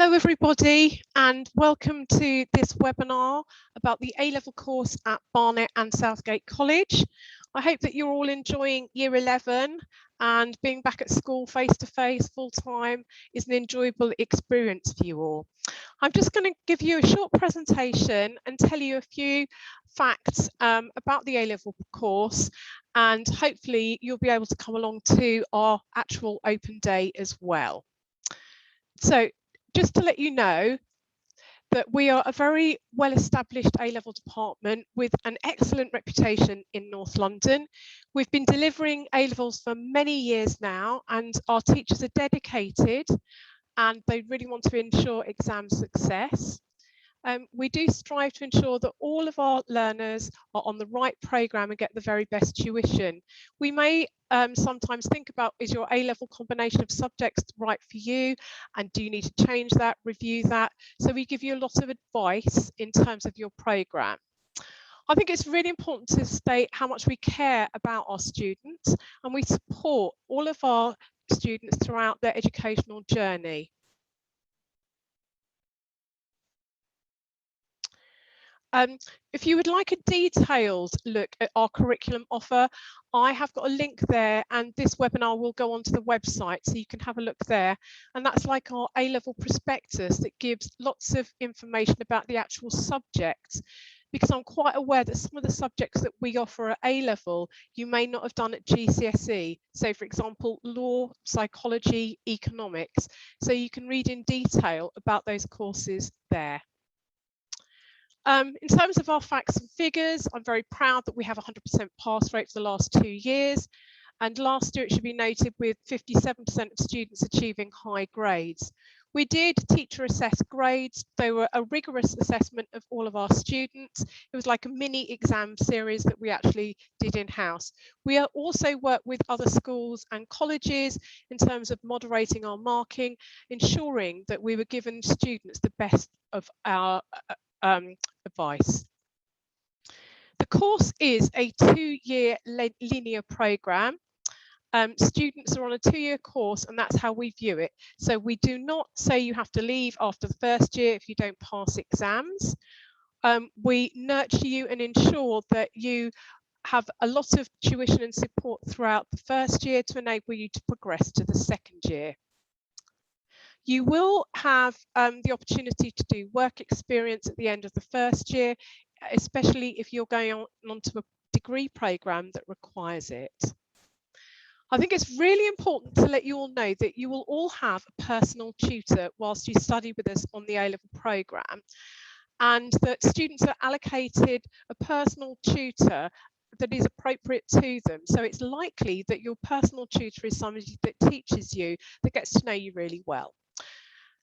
Hello everybody and welcome to this webinar about the A-level course at Barnet and Southgate College. I hope that you're all enjoying year 11 and being back at school face to face full time is an enjoyable experience for you all. I'm just going to give you a short presentation and tell you a few facts about the A-level course, and hopefully you'll be able to come along to our actual open day as well. So just to let you know that we are a very well-established A-level department with an excellent reputation in North London. We've been delivering A-levels for many years now, and our teachers are dedicated and they really want to ensure exam success. We do strive to ensure that all of our learners are on the right programme and get the very best tuition. We may sometimes think about, is your A-level combination of subjects right for you, and do you need to change that, review that? So we give you a lot of advice in terms of your programme. I think it's really important to state how much we care about our students, and we support all of our students throughout their educational journey. If you would like a detailed look at our curriculum offer, I have got a link there, and this webinar will go onto the website so you can have a look there. And that's like our A-level prospectus that gives lots of information about the actual subjects, because I'm quite aware that some of the subjects that we offer at A-level you may not have done at GCSE. So for example, law, psychology, economics. So you can read in detail about those courses there. In terms of our facts and figures, I'm very proud that we have a 100% pass rate for the last 2 years. And last year, it should be noted, with 57% of students achieving high grades. We did teacher assess grades. They were a rigorous assessment of all of our students. It was like a mini exam series that we actually did in-house. We also work with other schools and colleges in terms of moderating our marking, ensuring that we were giving students the best of our advice. The course is a 2-year linear programme. Students are on a 2-year course, and that's how we view it. So we do not say you have to leave after the first year if you don't pass exams. We nurture you and ensure that you have a lot of tuition and support throughout the first year to enable you to progress to the second year. You will have the opportunity to do work experience at the end of the first year, especially if you're going on to a degree programme that requires it. I think it's really important to let you all know that you will all have a personal tutor whilst you study with us on the A-level programme, and that students are allocated a personal tutor that is appropriate to them. So it's likely that your personal tutor is somebody that teaches you, that gets to know you really well.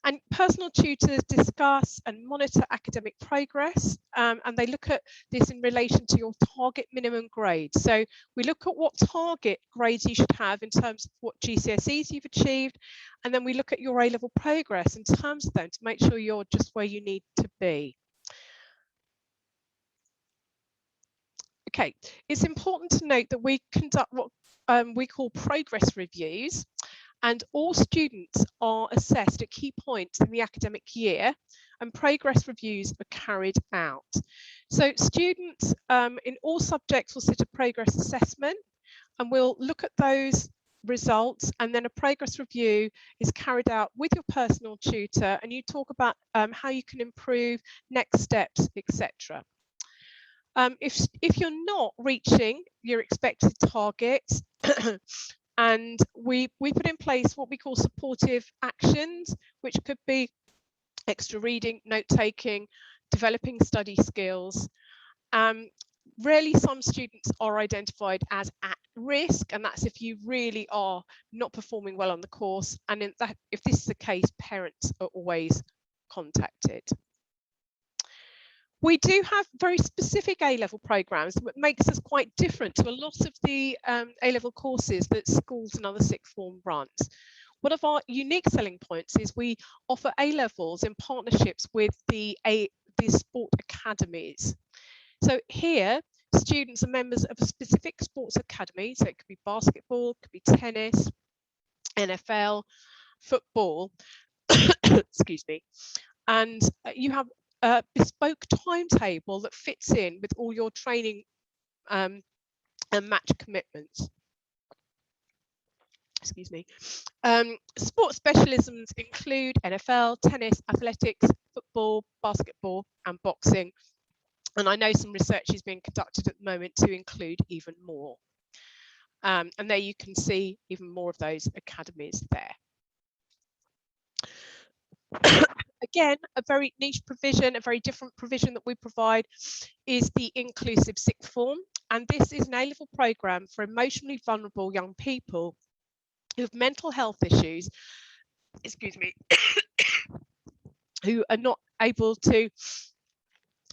And personal tutors discuss and monitor academic progress, and they look at this in relation to your target minimum grade. So we look at what target grades you should have in terms of what GCSEs you've achieved, and then we look at your A-level progress in terms of them to make sure you're just where you need to be. Okay, it's important to note that we conduct what we call progress reviews, and all students are assessed at key points in the academic year, and progress reviews are carried out. So students in all subjects will sit a progress assessment, and we'll look at those results, and then a progress review is carried out with your personal tutor, and you talk about how you can improve, next steps, etc. If you're not reaching your expected targets, and we put in place what we call supportive actions, which could be extra reading, note taking, developing study skills. Really, some students are identified as at risk, and that's if you really are not performing well on the course, and if this is the case, parents are always contacted. We do have very specific A-level programmes, that makes us quite different to a lot of the A-level courses that schools and other sixth form runs. One of our unique selling points is we offer A-levels in partnerships with the sport academies. So here, students are members of a specific sports academy, so it could be basketball, it could be tennis, NFL, football. excuse me, and you have a bespoke timetable that fits in with all your training and match commitments. Excuse me. Sport specialisms include NFL, tennis, athletics, football, basketball, and boxing. And I know some research is being conducted at the moment to include even more. And there you can see even more of those academies there. Again, a very niche provision, a very different provision that we provide is the inclusive sixth form. And this is an A-level programme for emotionally vulnerable young people who have mental health issues, excuse me, who are not able to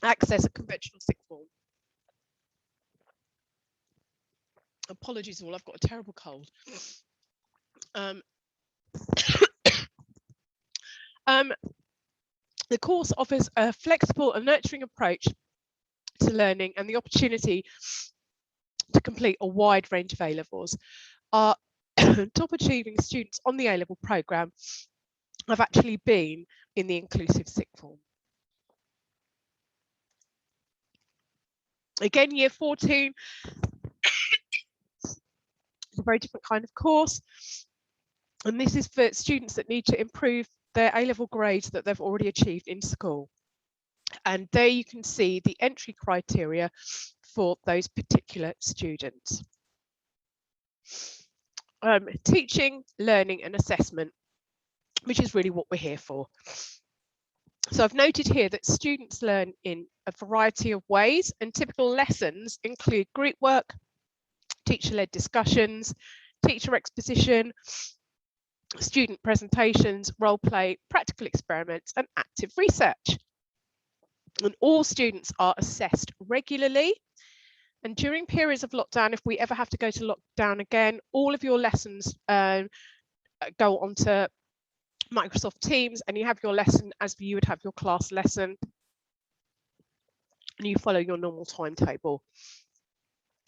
access a conventional sixth form. Apologies all, I've got a terrible cold. The course offers a flexible and nurturing approach to learning and the opportunity to complete a wide range of A-levels. Our top achieving students on the A-level programme have actually been in the inclusive sixth form. Again, year 14 is a very different kind of course, and this is for students that need to improve their A-level grades that they've already achieved in school. And there you can see the entry criteria for those particular students. Teaching, learning and assessment, which is really what we're here for. So I've noted here that students learn in a variety of ways, and typical lessons include group work, teacher-led discussions, teacher exposition, student presentations, role play, practical experiments and active research. And all students are assessed regularly. And during periods of lockdown, if we ever have to go to lockdown again, all of your lessons go onto Microsoft Teams, and you have your lesson as you would have your class lesson, and you follow your normal timetable.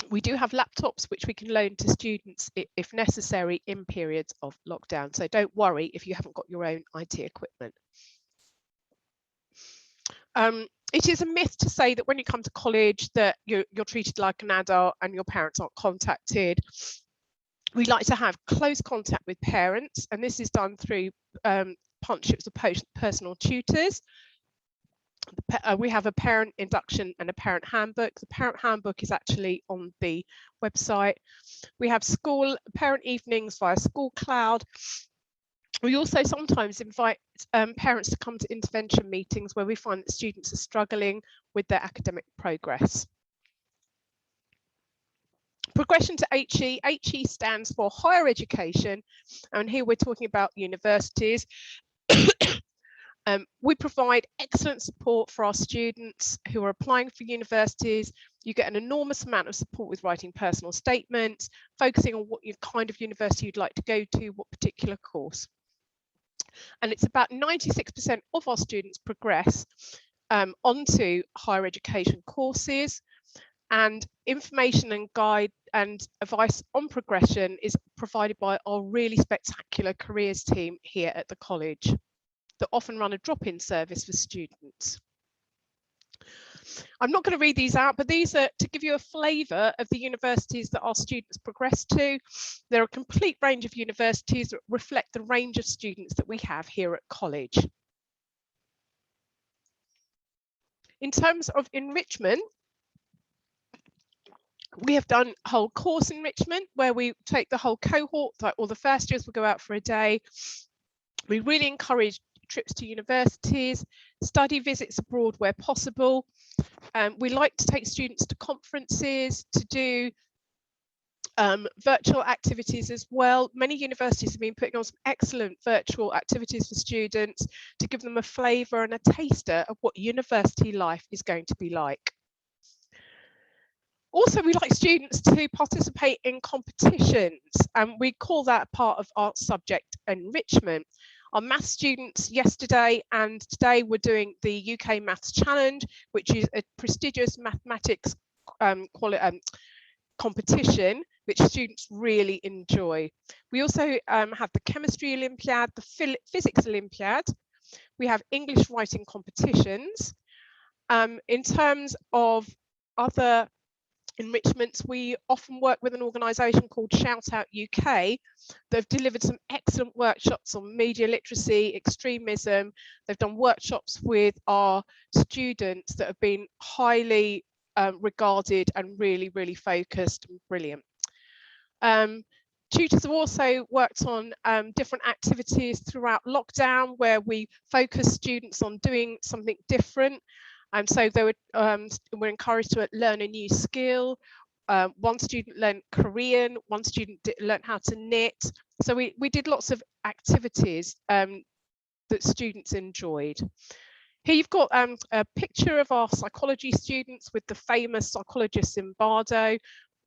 We do have laptops which we can loan to students if necessary in periods of lockdown, so don't worry if you haven't got your own IT equipment. It is a myth to say that when you come to college that you're treated like an adult and your parents aren't contacted. We like to have close contact with parents, and this is done through partnerships with personal tutors. We have a parent induction and a parent handbook. The parent handbook is actually on the website. We have school parent evenings via School Cloud. We also sometimes invite parents to come to intervention meetings where we find that students are struggling with their academic progress. Progression to HE. HE stands for higher education, and here we're talking about universities. We provide excellent support for our students who are applying for universities. You get an enormous amount of support with writing personal statements, focusing on what kind of university you'd like to go to, what particular course. And it's about 96% of our students progress onto higher education courses, and information and guide and advice on progression is provided by our really spectacular careers team here at the college that often run a drop-in service for students. I'm not going to read these out, but these are to give you a flavour of the universities that our students progress to. There are a complete range of universities that reflect the range of students that we have here at college. In terms of enrichment, we have done whole course enrichment where we take the whole cohort, like all the first years will go out for a day. We really encourage trips to universities, study visits abroad where possible. We like to take students to conferences, to do virtual activities as well. Many universities have been putting on some excellent virtual activities for students to give them a flavour and a taster of what university life is going to be like. Also, we like students to participate in competitions, and we call that part of our subject enrichment. Our maths students yesterday and today were doing the UK Maths Challenge, which is a prestigious mathematics competition, which students really enjoy. We also have the Chemistry Olympiad, the Physics Olympiad, We have English writing competitions. In terms of other enrichments, we often work with an organisation called Shout Out UK that have delivered some excellent workshops on media literacy, extremism. They've done workshops with our students that have been highly regarded and really, really focused and brilliant. Tutors have also worked on different activities throughout lockdown where we focus students on doing something different. And so they were encouraged to learn a new skill. One student learned Korean, one student learned how to knit. So we did lots of activities that students enjoyed. Here you've got a picture of our psychology students with the famous psychologist Zimbardo.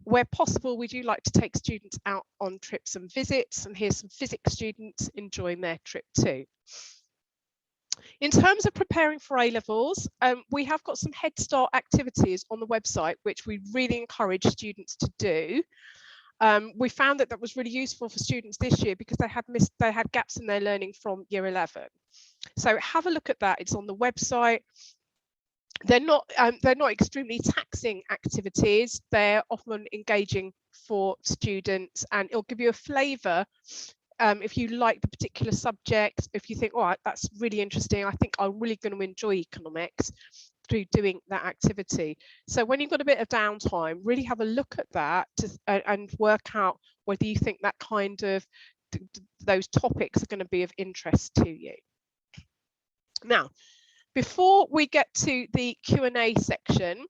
Where possible, we do like to take students out on trips and visits, and here's some physics students enjoying their trip too. In terms of preparing for A-levels, we have got some Head Start activities on the website, which we really encourage students to do. We found that was really useful for students this year because they had gaps in their learning from year 11. So have a look at that. It's on the website. They're not extremely taxing activities. They're often engaging for students, and it'll give you a flavour if you like the particular subject. If you think, all right, that's really interesting, I think I'm really going to enjoy economics through doing that activity. So when you've got a bit of downtime, really have a look at that and work out whether you think that kind of those topics are going to be of interest to you. Now, before we get to the Q&A section,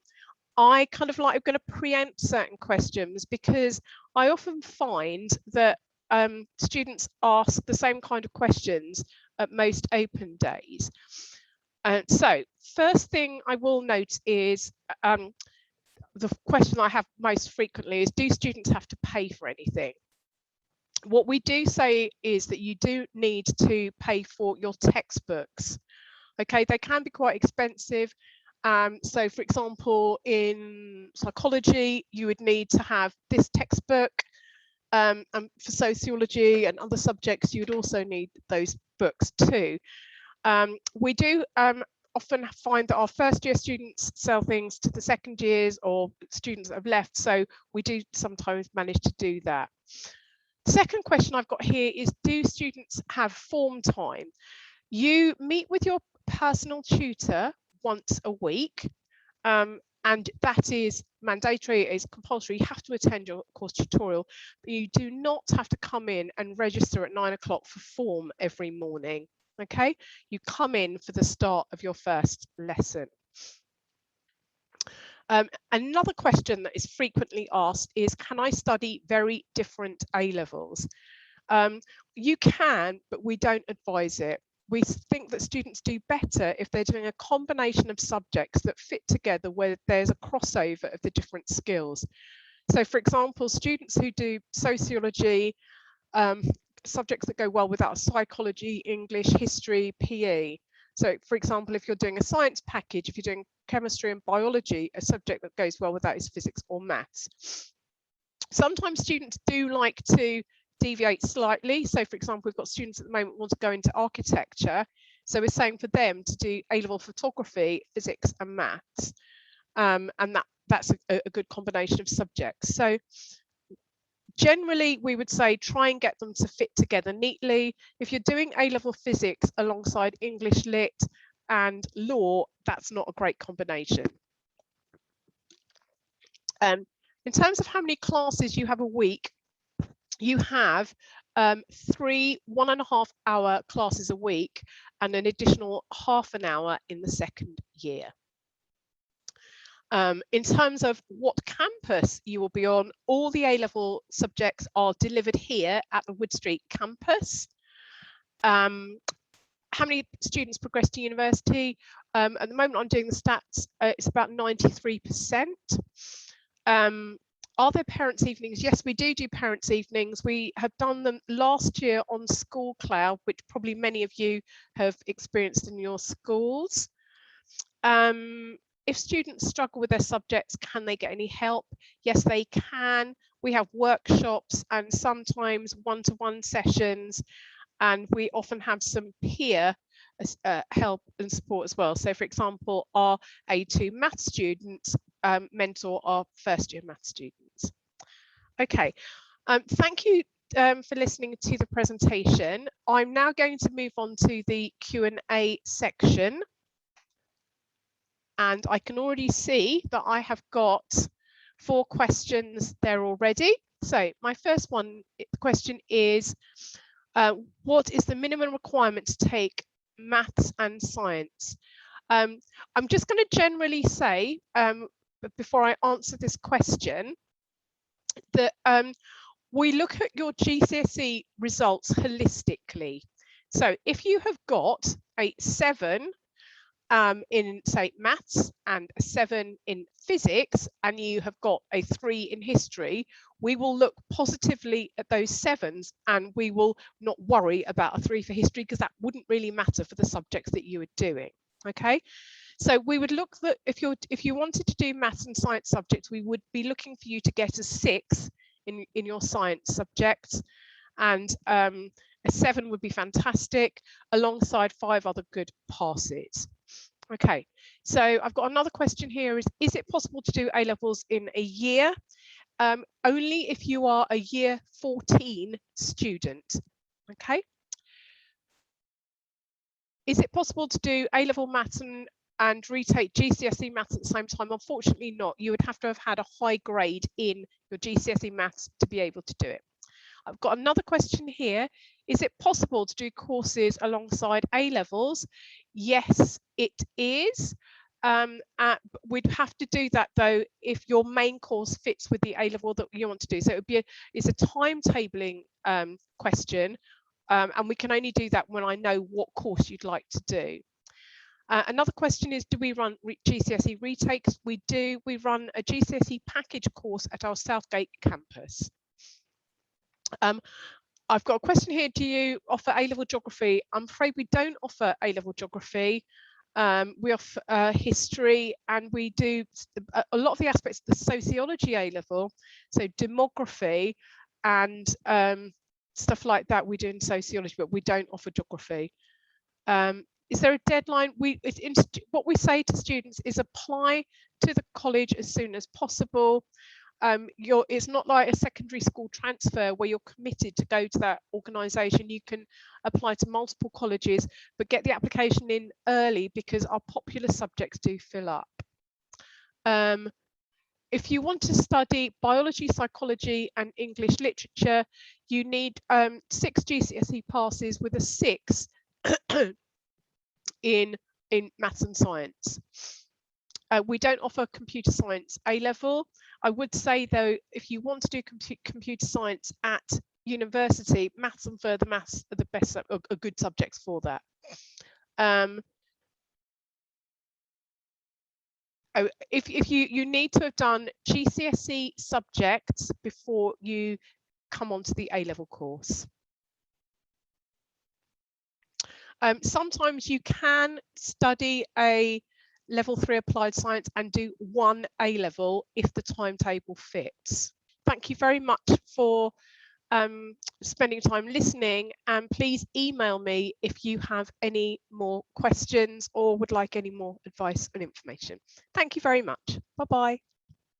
I'm going to preempt certain questions because I often find that students ask the same kind of questions at most open days. So first thing I will note is the question I have most frequently is, do students have to pay for anything? What we do say is that you do need to pay for your textbooks. Okay, they can be quite expensive. So for example, in psychology, you would need to have this textbook. And for sociology and other subjects, you would also need those books too. We do often find that our first year students sell things to the second years or students that have left. So we do sometimes manage to do that. Second question I've got here is, do students have form time? You meet with your personal tutor once a week, and that is mandatory, it's compulsory. You have to attend your course tutorial, but you do not have to come in and register at 9 o'clock for form every morning. Okay, you come in for the start of your first lesson. Another question that is frequently asked is, can I study very different A-levels? You can, but we don't advise it. We think that students do better if they're doing a combination of subjects that fit together where there's a crossover of the different skills. So for example, students who do sociology, subjects that go well without psychology, English, history, PE. So for example, if you're doing a science package, if you're doing chemistry and biology, a subject that goes well with that is physics or maths. Sometimes students do like to deviate slightly. So for example, we've got students at the moment who want to go into architecture. So we're saying for them to do A-level photography, physics and maths. And that's a good combination of subjects. So generally, we would say try and get them to fit together neatly. If you're doing A-level physics alongside English Lit and law, that's not a great combination. In terms of how many classes you have a week, you have 3 1.5 hour classes a week and an additional half an hour in the second year. In terms of what campus you will be on, all the A-level subjects are delivered here at the Wood Street campus. How many students progress to university? At the moment I'm doing the stats, it's about 93%. Are there parents' evenings? Yes, we do parents' evenings. We have done them last year on School Cloud, which probably many of you have experienced in your schools. If students struggle with their subjects, can they get any help? Yes, they can. We have workshops and sometimes one-to-one sessions, and we often have some peer help and support as well. So for example, our A2 maths students mentor our first year maths students. Okay, thank you for listening to the presentation. I'm now going to move on to the Q&A section. And I can already see that I have got 4 questions there already. So my first question is, what is the minimum requirement to take maths and science? I'm just going to generally say, before I answer this question, that we look at your GCSE results holistically. So if you have got a 7 in, say, maths and a 7 in physics, and you have got a 3 in history, we will look positively at those 7s, and we will not worry about a 3 for history, because that wouldn't really matter for the subjects that you are doing. Okay, so we would look that if you wanted to do maths and science subjects, we would be looking for you to get a 6 in your science subjects, and a 7 would be fantastic, alongside 5 other good passes. Okay, so I've got another question here. Is it possible to do A-levels in a year? Only if you are a year 14 student. Okay. Is it possible to do A-level maths and retake GCSE maths at the same time? Unfortunately not. You would have to have had a high grade in your GCSE maths to be able to do it. I've got another question here. Is it possible to do courses alongside A-levels? Yes, it is. We'd have to do that though if your main course fits with the A-level that you want to do. So it would be it's a timetabling question, and we can only do that when I know what course you'd like to do. Another question is, do we run GCSE retakes? We do. We run a GCSE package course at our Southgate campus. I've got a question here. Do you offer A-level geography? I'm afraid we don't offer A-level geography. We offer history, and we do a lot of the aspects of the sociology A-level, so demography and stuff like that we do in sociology, but we don't offer geography. Is there a deadline? What we say to students is apply to the college as soon as possible. It's not like a secondary school transfer where you're committed to go to that organisation. You can apply to multiple colleges, but get the application in early because our popular subjects do fill up. If you want to study biology, psychology and English literature, you need 6 GCSE passes with a 6 in maths and science. We don't offer computer science A-level. I would say though, if you want to do computer science at university, maths and further maths are the best, are good subjects for that. If you need to have done GCSE subjects before you come onto the A-level course. Sometimes you can study a level 3 applied science and do 1 A-level if the timetable fits. Thank you very much for spending time listening, and please email me if you have any more questions or would like any more advice and information. Thank you very much. Bye-bye.